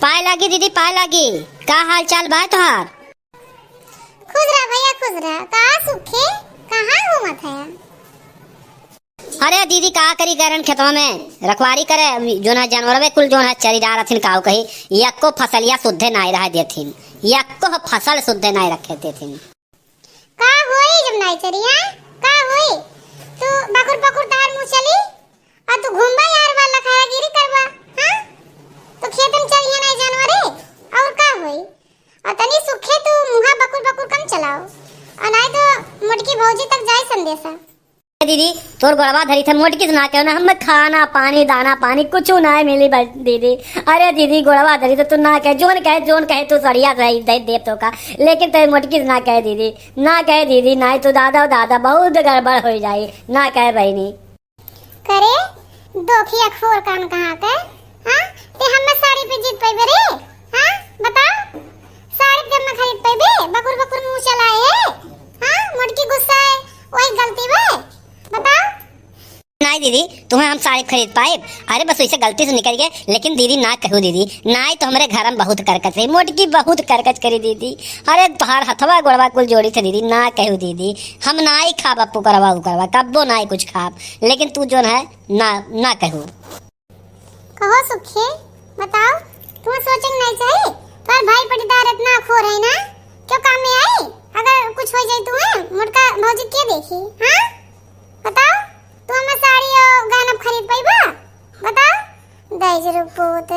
पाए लागी दीदी, पाए लागी। का हाल चाल बा तोहार? खुश रह भैया, खुश रह। का सुखे कहाँ घूमत है? अरे दीदी का करी करन खेतवा में रखवारी करे, जो ना जानवर कुल जो है चरी डाल रथिन। काऊ कही यक्को फसलिया शुद्धे नाई रह देथिन, यक्को फसल शुद्धे नाई रखे देथिन। का होई जब नाई चरिया? का होई? तू बकुर बकुर तार मुंह चली और तू घूमबा यार वाला खारागिरी करबा? हां तो खेत में चलिए नहीं जानवरे और का होई? और तनी सुखे तू मुहा बकुर बकुर कम चलाओ और नहीं तो मोटकी भौजी तक जाए संदेशा। दीदी तोर गोड़वा धरी थे मोटकी सुना के ना, हम खाना पानी दाना पानी कुछ ना मिली दीदी। अरे दीदी गोड़वा धरी तो तू ना कहे, जोन कहे तू सड़िया दे दे तो का, लेकिन तेरी मोटकी ना कहे दीदी, ना कहे दीदी, ना तो दादा बहुत गड़बड़ हो जाए, ना कहे बहनी। करे दोखी अखोर कान कहाँ के? हां ते हमें साड़ी पे जीत पाइबे रे? हां बता, साड़ी पे हम खरीद पाइबे? बकुर बकुर मुंह चलाए है? हां मोटकी गुस्सा है वही गलती बे? बता। नहीं दीदी तुम्हें हम साड़ी खरीद पाए, अरे बस वैसे गलती से निकल गए, लेकिन दीदी ना कहू दीदी, ना तो हमारे घर में बहुत करकच है, मोटकी बहुत करकच करी दीदी। अरे तोहार हथवा गोड़वा कुल जोड़ी थे दीदी, ना कहू दीदी, हम ना ही खा बप्पू करवा कब्बो ना ही कुछ खाब, लेकिन तू जो है ना कहू। कहो सुखे बताओ, तुम्हें सोचेंगे नहीं चाहिए? पर भाई पटीदार इतना खोर है ना, क्यों काम में आई? अगर कुछ हो जाए तुम्हें मोटका भौजी क्या देखी? हां बताओ, तू हमें साड़ी और गहना खरीद पाइबा? बताओ दहेज रुपोत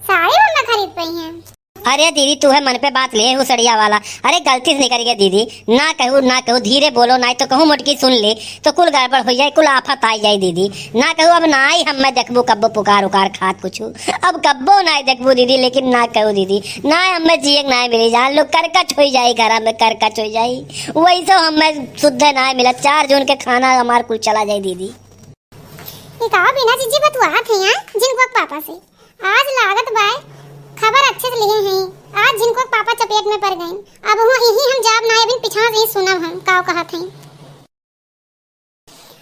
साड़ी में खरीद पाई है? अरे दीदी तू है मन पे बात ले, वो सड़िया वाला, अरे गलती से निकल गया दीदी, ना कहू धीरे बोलो, ना तो कहूँ मोटकी सुन ले तो कुल गड़बड़ हो जाए, कुल आफत आ जाए दीदी, ना कहू। अब ना ही हम देखबू कब्बो पुकार उकार खात कुछ, अब कब्बो ना देखबू दीदी, लेकिन ना कहू दीदी, ना हमें जिए ना मिली जान लोग करकच हो जाए, घर में करकच हो जाए, वही तो हमें शुद्ध ना मिला, 4 जून के खाना हमार कुल चला जाए दीदी। बिना जीजी बतुआत है यहाँ जिनको पापा से आज लागत बाय खबर अच्छे से लिए हैं, आज जिनको पापा चपेट में पड़ गए, अब वो यही हम जाब ना बिन पिछा से सुनब हम काव कहा थे।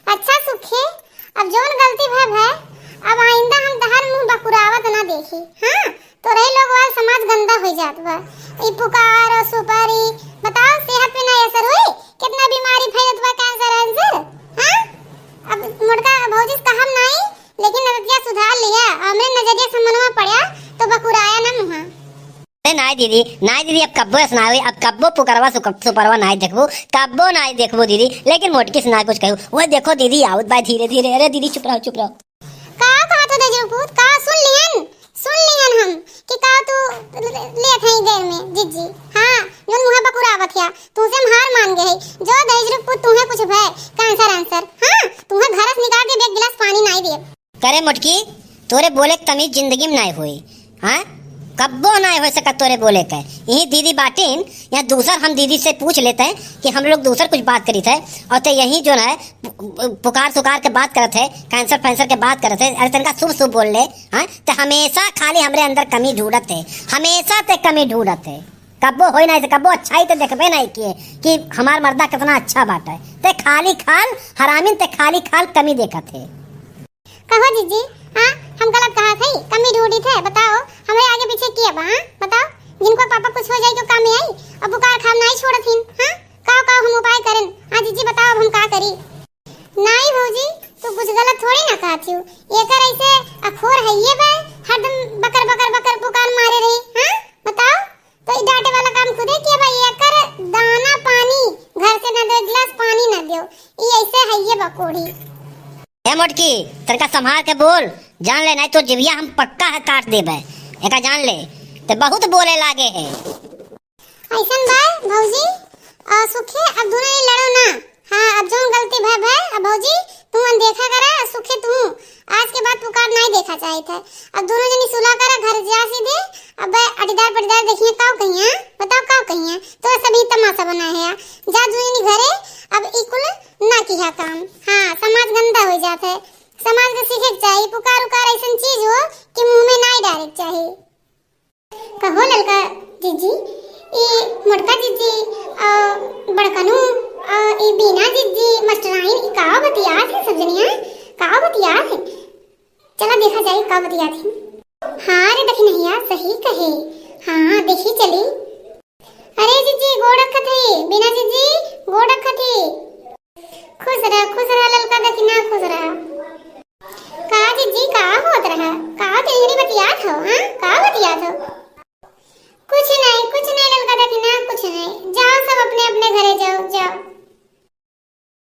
अच्छा सुखे अब जोन गलती है अब आइंदा हम दहर मुंह बकुरावत ना देखी। हां तो रही लोग वाल समाज गंदा हो जात बा, ई पुकार और सुपारी बताओ सेहत पे ना असर होई, कितना बीमारी फैलत बा, कैंसर। हां अब मोटका भौजी कहम नहीं, लेकिन नजरिया सुधार लिया, हमरे नजरिया समनवा पड़ा तो बकुराया ना मुहा। अरे नाई दीदी अब कब्बो सुनावे, अब कब्बो पुकारवा सुपरवा नाई देखबो, कब्बो नाई देखबो दीदी, लेकिन मोटकी सुना कुछ कहू, वो देखो दीदी आवत बा धीरे धीरे। अरे दीदी चुप रहो। का तो दजरपूत का सुन लिहन हम कि का तू ले थई देर में जीजी। हां जोन मुहा बकुरावत या तू से हम हार मान गए जो दजरपूत तुम्हें कुछ भय कैंसर आंसर। हां तुम्हें घर से निकाल के एक गिलास पानी नहीं दे। करे मोटकी तोरे बोले तमीज जिंदगी में नहीं हुई, हां कब्बो नहीं हो सका तोरे बोले के, यही दीदी बाटिन या दूसर हम दीदी से पूछ लेते हैं कि हम लोग दूसर कुछ बात करी थे, और ते यही जो है पुकार सुकार के बात करते हैं, कैंसर फैंसर के बात करते हैं, अरे तनका शुभ बोल ले। हाँ तो हमेशा खाली हमरे अंदर कमी ढूंढत है, हमेशा ते कमी ढूंढत है, कब्बो हो नहीं कब्बो अच्छाई तो देखबे नहीं किए कि हमार मर्दा कितना अच्छा बात है, ते खाली खाल हरामिन ते खाली खाल कमी देखत है। कहो जीजी हां हम गलत कहा थे, कमी ढूंढी थे, बताओ हमें आगे पीछे किया बा? बताओ जिनको पापा कुछ हो जाए तो काम में आई अब बुखार खाम नहीं छोड़थिन। हां का हम उपाय करें? हां जीजी बताओ हम का करी? नहीं भौजी तू कुछ गलत थोड़ी ना कहती हो, ये कर ऐसे अखोर है ये बे हरदम बकर पुकार मारे रही। हां बताओ तो ई डांटे वाला काम खुदे किया भाई, ये कर दाना पानी घर से ना दो, गिलास पानी ना दो, ये ऐसे है ये बकोड़ी। ए मोटकी तनका संभाल के बोल, जान ले नहीं तो जिभिया हम पक्का है काट देबे, एका जान ले ते बहुत बोले लागे है। ऐसन बा भौजी सुखे अब दोनों ही लड़ो ना। हां अब जो गलती भय अब भौजी तू अनदेखा करा, सुखे तू आज के बाद पुकार नहीं देखा चाहिए था, अब दोनों जनी सुलह करा घर जा सीधे। अब अटीदार पटीदार देखिए काव कहिया, बताओ काव कहिया तो सभी तमाशा बना है जा जुनी घरे, अब इकुल ना किया काम। हां समाज गंदा हो जाता है, समाज को सीखे चाहिए पुकार उकार ऐसी चीज हो कि मुंह में नहीं डायरेक्ट चाहिए। कहो ललका जीजी ई मोटका जीजी बड़कनु ई बीना जीजी मास्टराइन ई का बतियात है, सब जनिया का बतियात है, चला देखा जाए का बतियात है। हाँ रे दखिनहिया सही कहे। हाँ देखी चली। अरे जीजी गोड़ रखत है, बिना जीजी गोड़ रखत है। खुश रह ललका दखिना, खुश रह। का जीजी का होत रहा, का तेरी बतियात हो? हां का बतियात हो? कुछ नहीं ललका दखिना, कुछ नहीं। जाओ सब अपने अपने घरे जाओ जाओ।